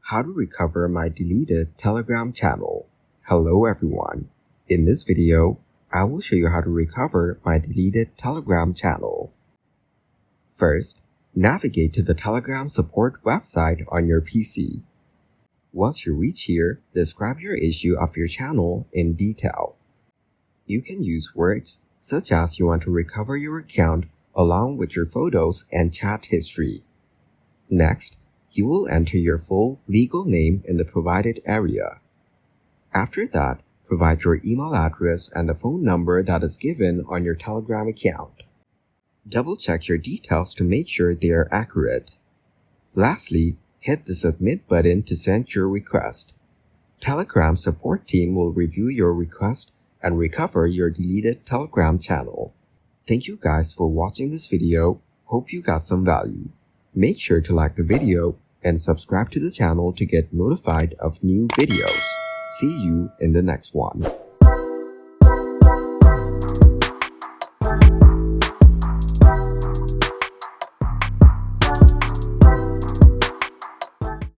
How to recover my deleted Telegram channel. Hello everyone. In this video, I will show you how to recover my deleted Telegram channel. First, navigate to the Telegram support website on your PC. Once you reach here, describe your issue of your channel in detail. You can use words such as you want to recover your account along with your photos and chat history. Next, you will enter your full legal name in the provided area. After that, provide your email address and the phone number that is given on your Telegram account. Double-check your details to make sure they are accurate. Lastly, hit the Submit button to send your request. Telegram support team will review your request and recover your deleted Telegram channel. Thank you guys for watching this video. Hope you got some value. Make sure to like the video and subscribe to the channel to get notified of new videos. See you in the next one.